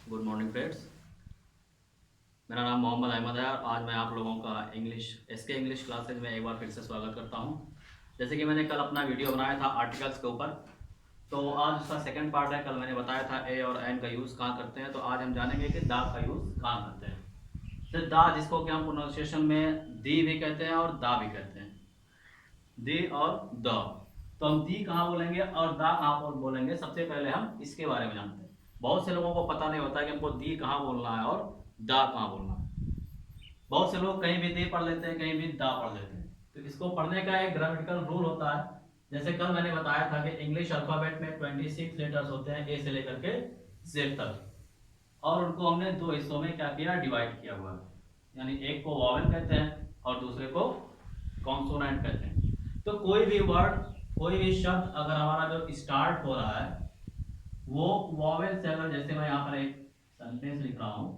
Good morning friends. मेरा नाम मोहम्मद अहमद है और आज मैं आप लोगों का इंग्लिश क्लासेज में एक बार फिर से स्वागत करता हूं। जैसे कि मैंने कल अपना वीडियो बनाया था आर्टिकल्स के ऊपर, तो आज उसका सेकंड पार्ट है। कल मैंने बताया था ए और एन का यूज़ कहाँ करते हैं, तो आज हम जानेंगे कि दा का यूज़ कहाँ करते हैं। तो दा, जिसको कि हम प्रोनाउंसिएशन में दी भी कहते हैं और दा भी कहते हैं, दी और द। तो हम दी कहाँ बोलेंगे और दा कहाँ पर बोलेंगे, सबसे पहले हम इसके बारे में जानते हैं। बहुत से लोगों को पता नहीं होता है कि हमको दी कहाँ बोलना है और दा कहाँ बोलना है। बहुत से लोग कहीं भी दी पढ़ लेते हैं, कहीं भी दा पढ़ लेते हैं। तो इसको पढ़ने का एक ग्रामेटिकल रूल होता है। जैसे कल मैंने बताया था कि इंग्लिश अल्फाबेट में 26 लेटर्स होते हैं, ए से लेकर के जेड तक, और उनको हमने दो हिस्सों में क्या किया, डिवाइड किया हुआ है। यानी एक को वॉवेल कहते हैं और दूसरे को कॉन्सोनेंट कहते हैं। तो कोई भी वर्ड, कोई भी शब्द अगर हमारा जो स्टार्ट हो रहा है वो वॉवेल से, अगर जैसे मैं यहाँ पर एक सेंटेंस लिख रहा हूं,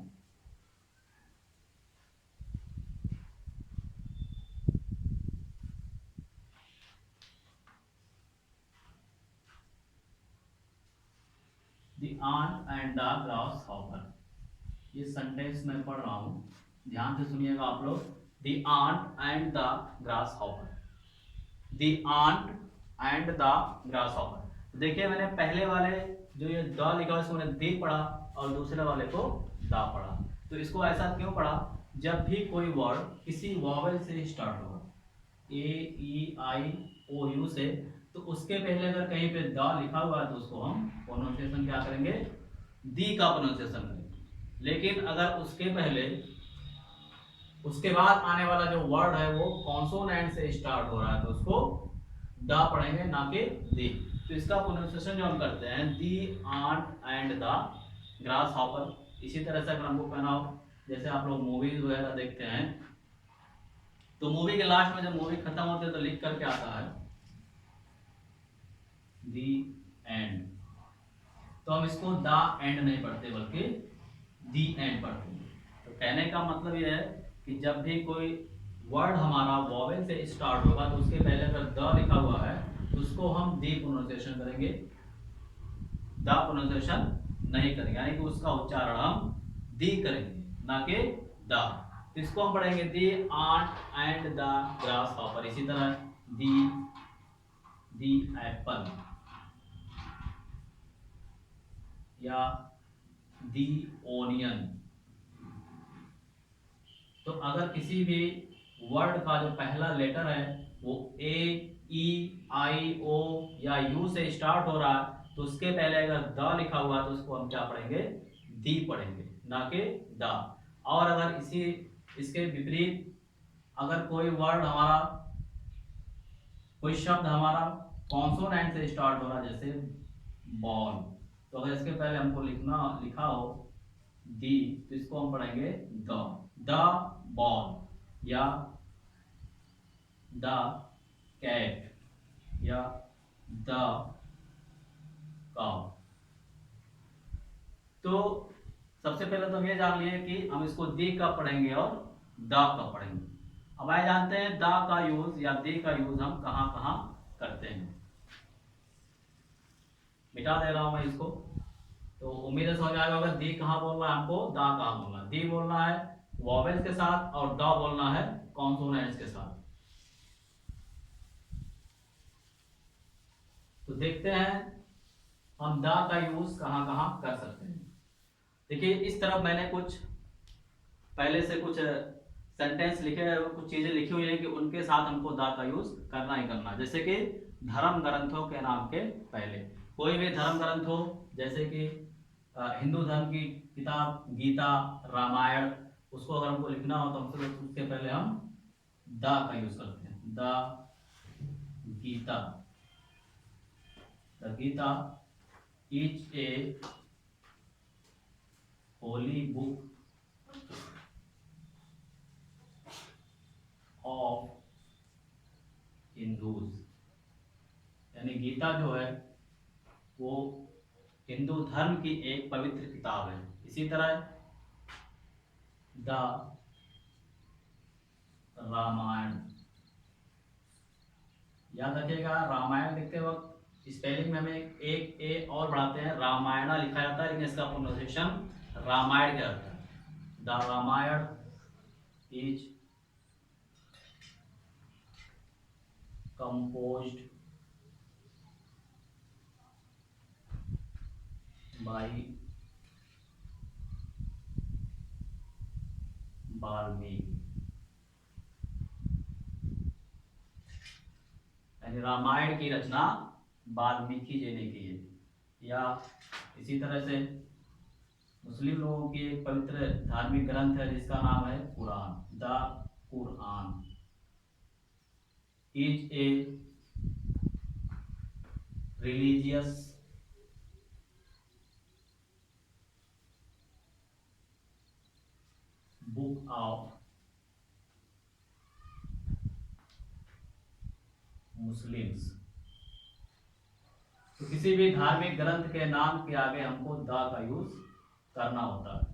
the ant and the grasshopper, ये सेंटेंस मैं पढ़ रहा हूं, ध्यान से सुनिएगा आप लोग। The ant and the grasshopper, the ant and the grasshopper. देखिए मैंने पहले वाले जो ये द लिखा है इसको मैंने दी पढ़ा और दूसरे वाले को दा पढ़ा। तो इसको ऐसा क्यों पढ़ा, जब भी कोई वर्ड किसी वॉवेल से स्टार्ट होगा, ए ई आई ओ यू से, तो उसके पहले अगर कहीं पे द लिखा हुआ है तो उसको हम प्रोनाउंसिएशन क्या करेंगे, दी का प्रोनाउंसिएशन करेंगे। लेकिन अगर उसके पहले, उसके बाद आने वाला जो वर्ड है वो कॉन्सोनेंट से स्टार्ट हो रहा है तो उसको द पढ़ेंगे, ना कि दी। तो इसका प्रोनाउंसिएशन जो हम करते हैं, the ant and the grasshopper. इसी तरह से अगर हमको कहना हो, जैसे आप लोग मूवीज वगैरह देखते हैं, तो मूवी के लास्ट में जब मूवी खत्म होती है तो लिख करके आता है दी एंड। तो हम इसको द एंड नहीं पढ़ते बल्कि दी एंड पढ़ते हैं। तो कहने का मतलब यह है कि जब भी कोई वर्ड हमारा वॉवेल से स्टार्ट होगा तो उसके पहले अगर द लिखा हुआ है तो उसको हम दी प्रोनाउंसिएशन करेंगे, द प्रोनाउंसिएशन नहीं करेंगे, यानी कि उसका उच्चारण हम दी करेंगे, ना कि द। तो इसको हम पढ़ेंगे the ant and the grasshopper. इसी तरह दी एप्पल या दी ओनियन। तो अगर किसी भी वर्ड का जो पहला लेटर है वो ए ई आई ओ या यू से स्टार्ट हो रहा है तो उसके पहले अगर द लिखा हुआ है तो उसको हम क्या पढ़ेंगे, दी पढ़ेंगे, ना कि द। और अगर इसी इसके विपरीत अगर कोई वर्ड हमारा, कोई शब्द हमारा कॉन्सोनेंट से स्टार्ट हो रहा है, जैसे बॉल, तो अगर इसके पहले हमको लिखा हो दी, तो इसको हम पढ़ेंगे द बॉल या द कैट या द काउ। तो सबसे पहले तो हम ये जान लिए कि हम इसको दी कब पढ़ेंगे और द कब पढ़ेंगे। अब आए जानते हैं द का यूज या दी का यूज हम कहां कहां करते हैं। मिटा दे रहा हूं मैं इसको, तो उम्मीद है समझ आएगा। अगर दी कहां बोलना है हमको, दा कहां बोलना है। दी बोलना है वॉवेल्स के साथ और द बोलना है कॉन्सोनेंट्स के साथ। तो देखते हैं हम द का यूज कहां कहां कर सकते हैं। देखिए इस तरफ मैंने कुछ पहले से कुछ सेंटेंस लिखे, कुछ चीजें लिखी हुई है कि उनके साथ हमको द का यूज करना ही करना। जैसे कि धर्म ग्रंथों के नाम के पहले, कोई भी धर्म ग्रंथ हो, जैसे कि हिंदू धर्म की किताब गीता, रामायण, उसको अगर हमको लिखना हो तो हमसे उसके पहले हम द का यूज करते हैं। The Gita, the Gita is a holy book of Hindus. यानी गीता जो है वो हिंदू धर्म की एक पवित्र किताब है। इसी तरह द रामायण, याद रखिएगा रामायण लिखते वक्त स्पेलिंग में हमें एक ए और बढ़ाते हैं, रामायणा लिखा जाता है, लेकिन इसका प्रोनाउंसिएशन रामायण क्या होता है। The Ramayana is composed by Valmiki, यानी रामायण की रचना वाल्मीकि जी ने की है। या इसी तरह से मुस्लिम लोगों की एक पवित्र धार्मिक ग्रंथ है जिसका नाम है Quran. The Quran is a religious book of Muslims. तो किसी भी धार्मिक ग्रंथ के नाम के आगे हमको द का यूज करना होता है।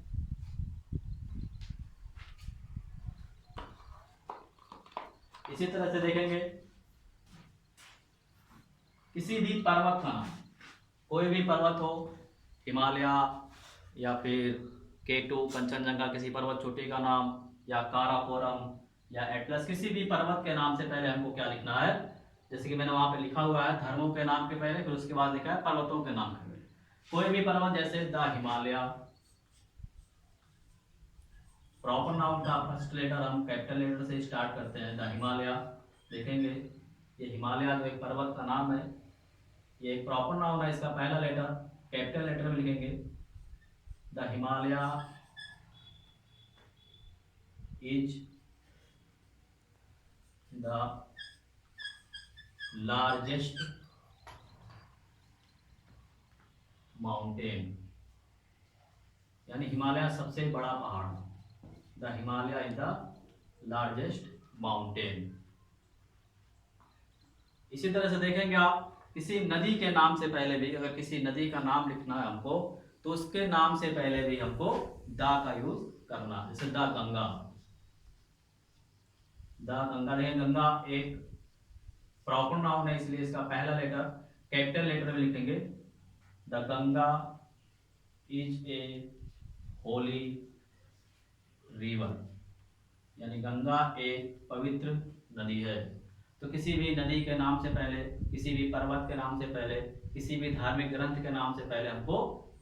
इसी तरह से देखेंगे किसी भी पर्वत का नाम, कोई भी पर्वत हो, हिमालय या फिर केटू कंचनजंगा किसी पर्वत चोटी का नाम, या काराकोरम या एटलस, किसी भी पर्वत के नाम से पहले हमको क्या लिखना है। जैसे कि मैंने वहां पे लिखा हुआ है धर्मों के नाम के पहले, फिर उसके बाद लिखा है पर्वतों के नाम के पहले। कोई भी पर्वत जैसे द हिमालय, प्रॉपर नाउन का फर्स्ट लेटर हम कैपिटल लेटर से स्टार्ट करते हैं। द हिमालय देखेंगे, ये हिमालय जो एक पर्वत का नाम है, ये एक प्रॉपर नाउन है, इसका पहला लेटर कैपिटल लेटर में लिखेंगे। The Himalaya is the largest mountain, यानी हिमालय सबसे बड़ा पहाड़। The Himalaya is the largest mountain. इसी तरह से देखेंगे आप किसी नदी के नाम से पहले भी, अगर किसी नदी का नाम लिखना है हमको, तो उसके नाम से पहले भी हमको द का यूज करना है। जैसे द गंगा, द गंगा देखें, गंगा एक प्रॉपर नाउन है, इसलिए इसका पहला लेटर कैपिटल लेटर में लिखेंगे। The Ganga is a Holi river, यानी गंगा एक पवित्र नदी है। तो किसी भी नदी के नाम से पहले, किसी भी पर्वत के नाम से पहले, किसी भी धार्मिक ग्रंथ के नाम से पहले हमको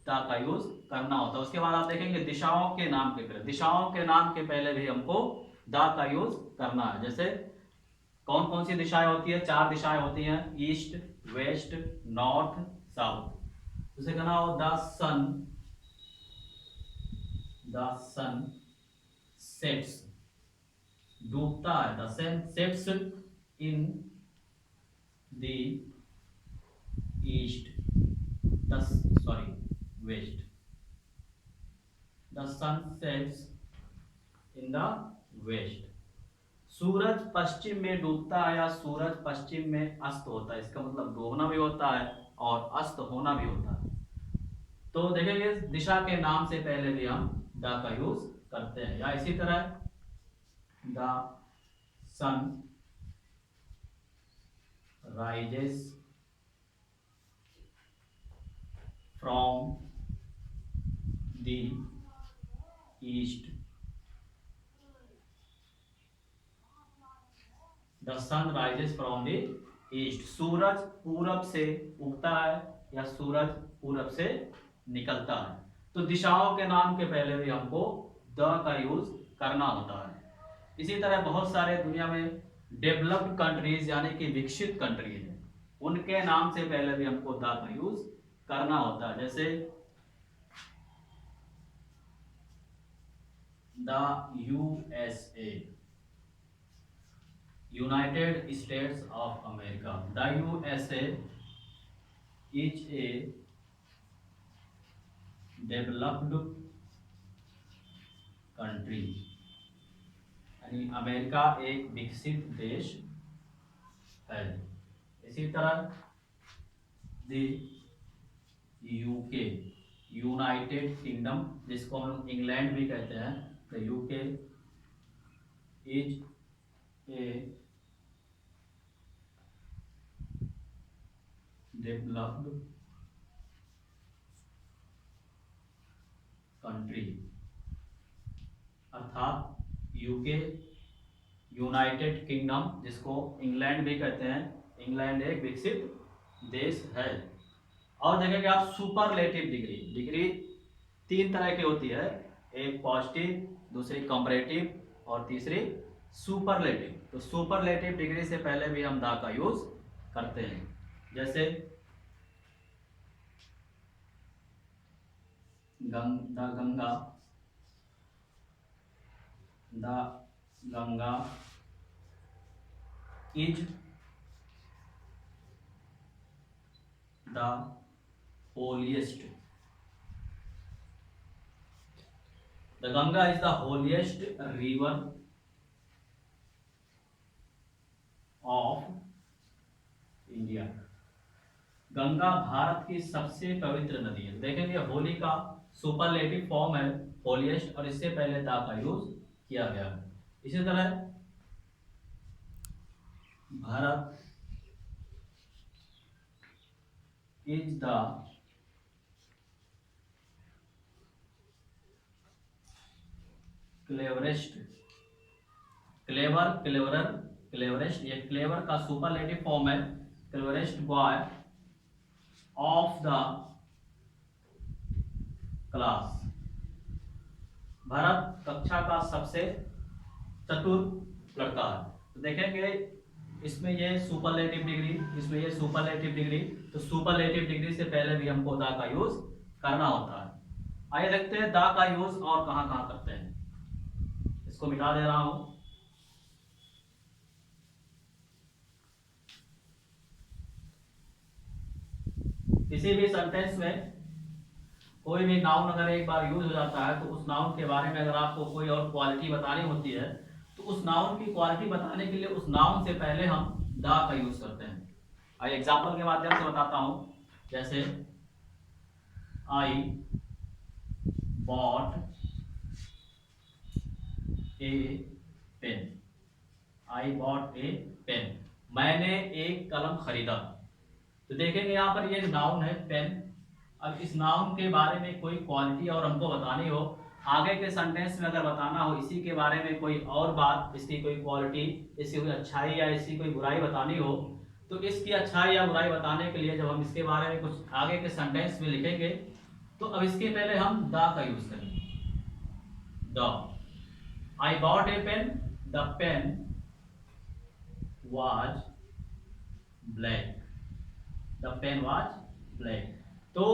ता का यूज करना होता है। उसके बाद आप देखेंगे दिशाओं के नाम के पहले, दिशाओं के नाम के पहले भी हमको दा का यूज करना है। जैसे कौन कौन सी दिशाएं होती है, 4 दिशाएं होती हैं, ईस्ट, वेस्ट, नॉर्थ, साउथ। जैसे कहना हो द सन सेट्स, डूबता है, the sun sets in the east, west, the sun sets in the west. सूरज पश्चिम में डूबता है या सूरज पश्चिम में अस्त होता है, इसका मतलब डूबना भी होता है और अस्त होना भी होता है। तो देखेंगे दिशा के नाम से पहले भी हम द का यूज करते हैं। या इसी तरह the sun rises from the east, the sun rises from the east, सूरज पूरब से उगता है या सूरज पूरब से निकलता है। तो दिशाओं के नाम के पहले भी हमको द का यूज करना होता है। इसी तरह बहुत सारे दुनिया में डेवलप्ड कंट्रीज यानी कि विकसित कंट्रीज हैं, उनके नाम से पहले भी हमको द का यूज करना होता है। जैसे the USA, United states of America, the USA is a developed country, यानी अमेरिका एक विकसित देश है। इसी तरह द यूके, यूनाइटेड किंगडम, जिसको हम लोग इंग्लैंड भी कहते हैं, the UK is a developed country, अर्थात यूके, यूनाइटेड किंगडम, जिसको इंग्लैंड भी कहते हैं, इंग्लैंड एक विकसित देश है। और देखेंगे आप सुपरलेटिव डिग्री, डिग्री तीन तरह की होती है, एक पॉजिटिव, दूसरी कंपैरेटिव और तीसरी सुपरलेटिव। तो सुपरलेटिव डिग्री से पहले भी हम दा का यूज करते हैं, जैसे Ganga, the Ganga is the holiest, the Ganga is the holiest river of India. Ganga Bharat की सबसे पवित्र नदी है। देखेंगे होली का सुपरलेटिव फॉर्म है होलिएस्ट, और इससे पहले दा का यूज किया गया है। इसी तरह Bharat is the cleverest, clever, cleverer, cleverest, ये क्लेवर का सुपरलेटिव फॉर्म है, cleverest boy of the class. Bharat कक्षा का सबसे चतुर लड़का है। तो देखेंगे इसमें ये सुपरलेटिव डिग्री, इसमें ये सुपरलेटिव डिग्री, तो सुपरलेटिव डिग्री से पहले भी हमको दा का यूज करना होता है। आइए देखते हैं दा का यूज और कहां कहां करते हैं। इसको मिटा दे रहा हूं। किसी भी सेंटेंस में कोई भी नाउन अगर एक बार यूज हो जाता है, तो उस नाउन के बारे में अगर आपको कोई और क्वालिटी बतानी होती है, तो उस नाउन की क्वालिटी बताने के लिए उस नाउन से पहले हम दा का यूज करते हैं। आइए एग्जांपल के माध्यम से बताता हूं, जैसे I bought a pen, I bought a pen, मैंने एक कलम खरीदा। तो देखेंगे यहाँ पर ये नाउन है पेन। अब इस नाउन के बारे में कोई क्वालिटी और हमको बतानी हो, आगे के सेंटेंस में अगर बताना हो इसी के बारे में कोई और बात, इसकी कोई क्वालिटी, इसकी कोई अच्छाई या इसकी कोई बुराई बतानी हो, तो इसकी अच्छाई या बुराई बताने के लिए जब हम इसके बारे में कुछ आगे के सेंटेंस में लिखेंगे, तो अब इसके पहले हम द का यूज करेंगे। The, I bought a pen, the pen was black, the pen was black. तो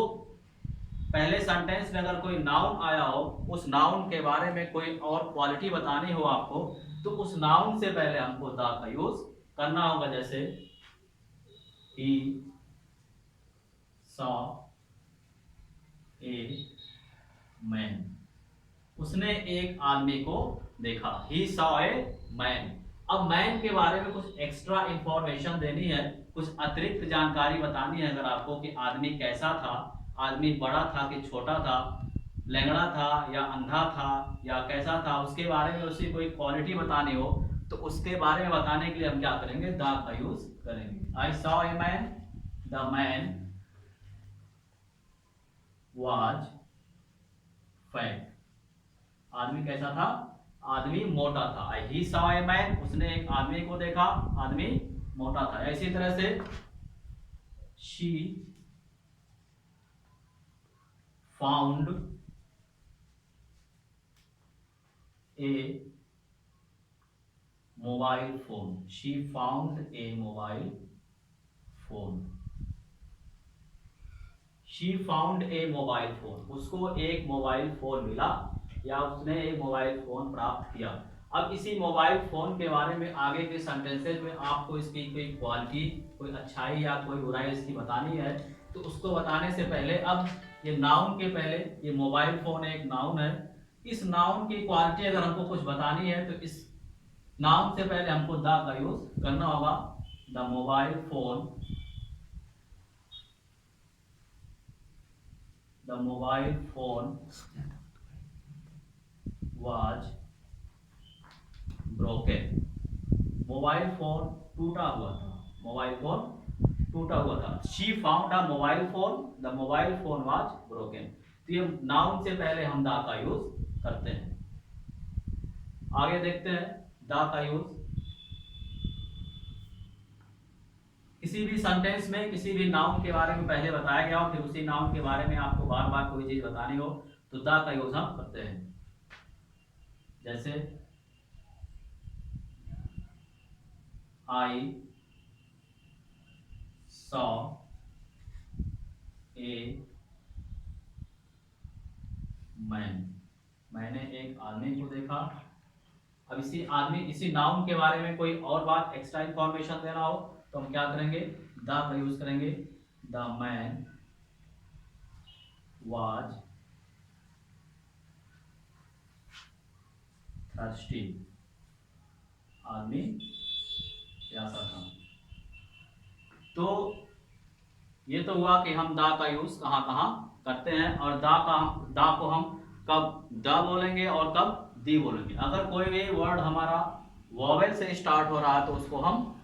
पहले सेंटेंस में अगर कोई नाउन आया हो, उस नाउन के बारे में कोई और क्वालिटी बतानी हो आपको, तो उस नाउन से पहले हमको द का यूज करना होगा। जैसे ही सॉ ए मैन, उसने एक आदमी को देखा। He saw a man. अब मैन के बारे में कुछ एक्स्ट्रा इंफॉर्मेशन देनी है, कुछ अतिरिक्त जानकारी बतानी है अगर आपको, कि आदमी कैसा था, आदमी बड़ा था कि छोटा था, लंगड़ा था या अंधा था या कैसा था, उसके बारे में उसकी कोई क्वालिटी बतानी हो, तो उसके बारे में बताने के लिए हम क्या करेंगे, द का यूज करेंगे। I saw a man, the man was fat, आदमी कैसा था, आदमी मोटा था। ही सॉ ए मैन, उसने एक आदमी को देखा, आदमी मोटा था। इसी तरह से she found a mobile phone, she found a mobile phone, she found a mobile phone, उसको एक मोबाइल फोन मिला या उसने एक मोबाइल फोन प्राप्त किया। अब इसी मोबाइल फोन के बारे में आगे के सेंटेंसेज में आपको इसकी कोई क्वालिटी, कोई अच्छाई या कोई बुराई इसकी बतानी है, तो उसको बताने से पहले अब ये नाउन के पहले, ये मोबाइल फोन एक नाउन है, इस नाउन की क्वालिटी अगर हमको कुछ बतानी है, तो इस नाउन से पहले हमको द का यूज करना होगा। The mobile phone, the mobile phone was broken, mobile phone टूटा हुआ था, मोबाइल फोन टूटा हुआ था। She found a mobile phone, the mobile phone was broken. तो ये नाउन से पहले हम द का यूज करते हैं। आगे देखते हैं द का यूज। किसी भी सेंटेंस में किसी भी नाउन के बारे में पहले बताया गया हो, फिर उसी नाउन के बारे में आपको बार बार कोई चीज बतानी हो, तो द का यूज हम करते हैं। जैसे आई सॉ ए मैन, मैंने एक आदमी को देखा। अब इसी नाउन के बारे में कोई और बात एक्स्ट्रा इंफॉर्मेशन देना हो तो हम क्या करेंगे, द का यूज करेंगे। द मैन वाज थर्स्टी, आदमी प्यासा था। तो ये तो हुआ कि हम द का यूज कहाँ कहाँ करते हैं, और द को हम कब द बोलेंगे और कब दी बोलेंगे। अगर कोई भी वर्ड हमारा वॉवेल से स्टार्ट हो रहा है तो उसको हम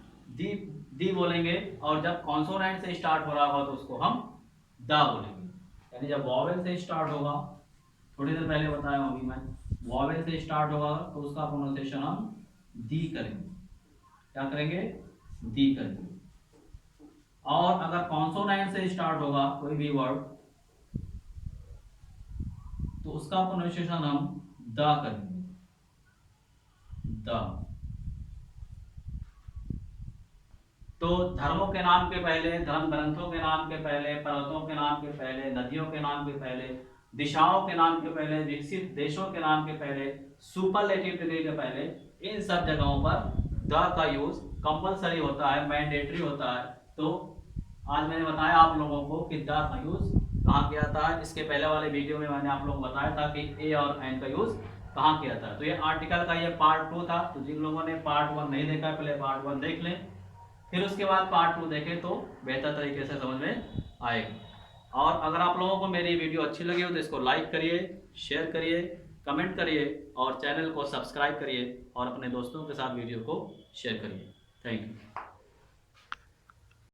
दी बोलेंगे, और जब कॉन्सोनेंट से स्टार्ट हो रहा होगा तो उसको हम द बोलेंगे। यानी जब वॉवेल से स्टार्ट होगा, थोड़ी देर पहले बताया हूँ अभी मैं, वॉवेल से स्टार्ट होगा तो उसका प्रोनाउंसिएशन हम दी करेंगे। क्या करेंगे, दी करेंगे। और अगर कॉन्सोनेंट से स्टार्ट होगा कोई भी वर्ड तो उसका प्रोनाउंसिएशन हम द करेंगे, द। तो धर्मों के नाम के पहले, धर्म ग्रंथों के नाम के पहले, पर्वतों के नाम के पहले, नदियों के नाम के पहले, दिशाओं के नाम के पहले, विकसित देशों के नाम के पहले, सुपरलेटिव डिग्री के पहले, इन सब जगहों पर द का यूज कंपलसरी होता है, मैंडेटरी होता है। तो आज मैंने बताया आप लोगों को कि द का यूज कहाँ किया जाता है। इसके पहले वाले वीडियो में मैंने आप लोगों को बताया था कि ए और एन का यूज कहाँ किया जाता है। तो ये आर्टिकल का ये पार्ट 2 था। तो जिन लोगों ने पार्ट 1 नहीं देखा है, पहले पार्ट 1 देख लें, फिर उसके बाद पार्ट 2 देखें तो बेहतर तरीके से समझ में आएगा। और अगर आप लोगों को मेरी वीडियो अच्छी लगी हो तो इसको लाइक करिए, शेयर करिए, कमेंट करिए और चैनल को सब्सक्राइब करिए और अपने दोस्तों के साथ वीडियो को शेयर करिए। Thank you.